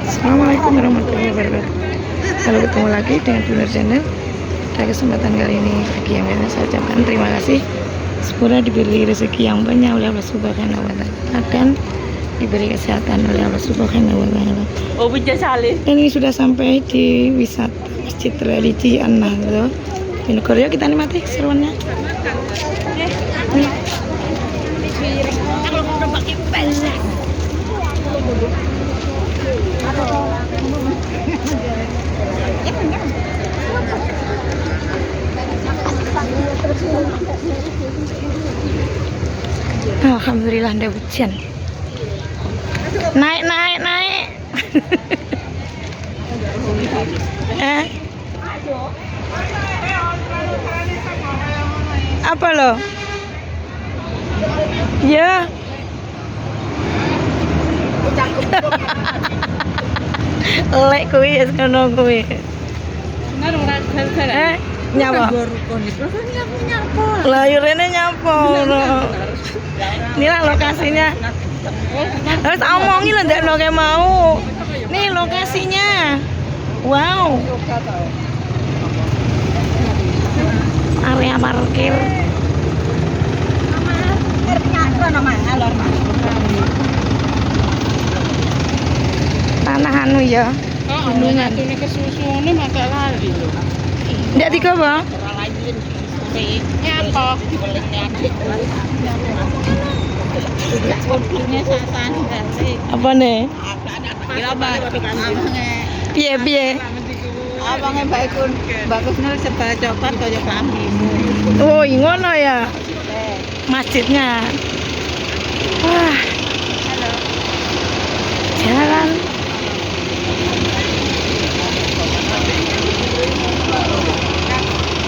Assalamualaikum warahmatullahi wabarakatuh. Halo, ketemu lagi dengan Bunar Channel. Pada kesempatan kali ini bagi yang saya ucapkan terima kasih. Semoga diberi rezeki yang banyak oleh Allah Subhanahu wa taala dan diberi kesehatan oleh Allah Subhanahu wa taala. Oh, punya salih. Ini sudah sampai di wisata Masjid Religi An-Nahdlatul di Negoro. Kita nikmati keseruannya. Alhamdulillah ada hujan. Naik. Apa lo? Ya. Lek kuwi wis ngono kuwi. Nyapa? Lah yo rene nyapa ngono. Inilah lokasinya. Harus omongin lho ndak kayak mau. Nih lokasinya. Wow. Area parkir. Tanah anu ya. Gunungan. Ini kesusuannya maka lari loh. Ndak tiga, Bang. Nyapa? Apa nih? Piye? Abangnya bagusnya serba coklat kaya klambimu. Oh, ngono ya. Masjidnya. Wah. Jalan.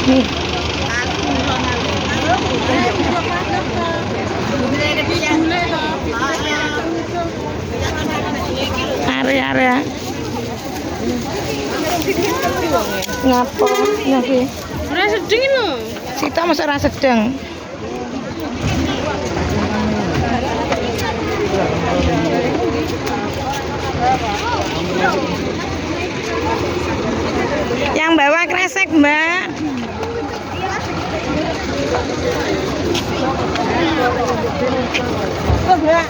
Nih. Area. Ngapo? Nasi. Ora sedeng lho. Sita masa ora sedeng. Yang bawa kresek, Mbak. Oh, Mbak.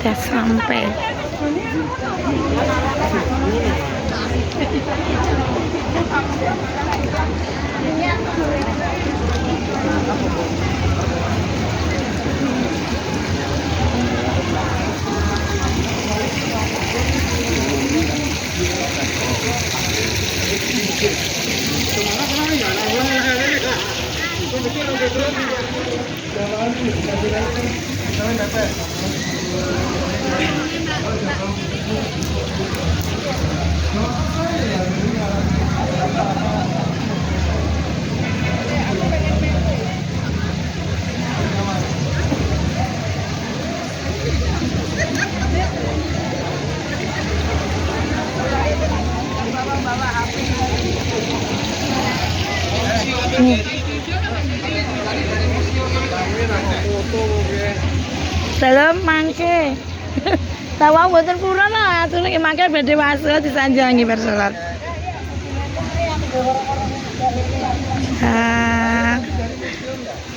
Udah sampai. Dalam mangke. Tawa mboten kurang lah, atur iki mangke badhe wasil disanjangi bar salat.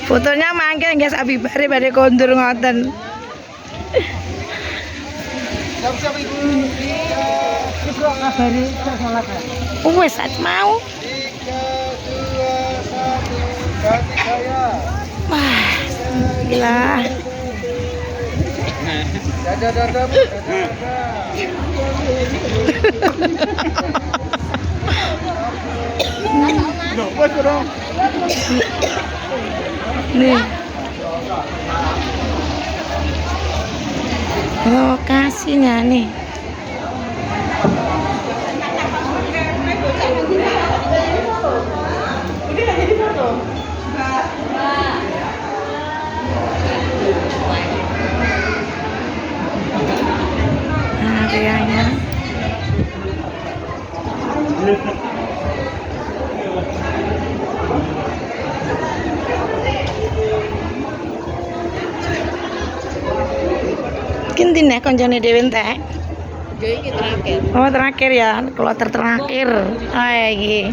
Fotonya mangke nggih sak bibare badhe kondur ngoten. Siap-siap Ibu. Ibu ngabari salat. Wis mau. 3, 2, 1. Ganti saya. Wah, gila. Dadah. Nih. Lokasinya nih. Koreanya. Kintin ya koncone dhewe entek. Jadi ini terakhir. Oh, terakhir ya, kloter terakhir. Ah, iki.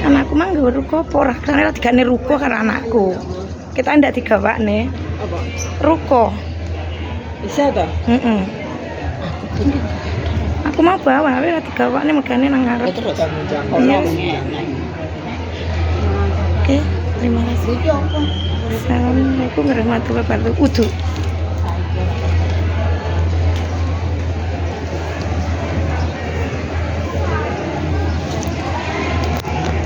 Anakku mah nggawe ruko apa ora? Karena digane ruko karo anakku. Kita ndak digawakne. Apa? Ruko. Bisa toh? Heeh. Aku mau bawa, tapi ora digawakne megane nang ngarep. Terus kamu jangan. Iya. Oke, terima kasih. Assalamualaikum warahmatullahi wabarakatuh. Udu.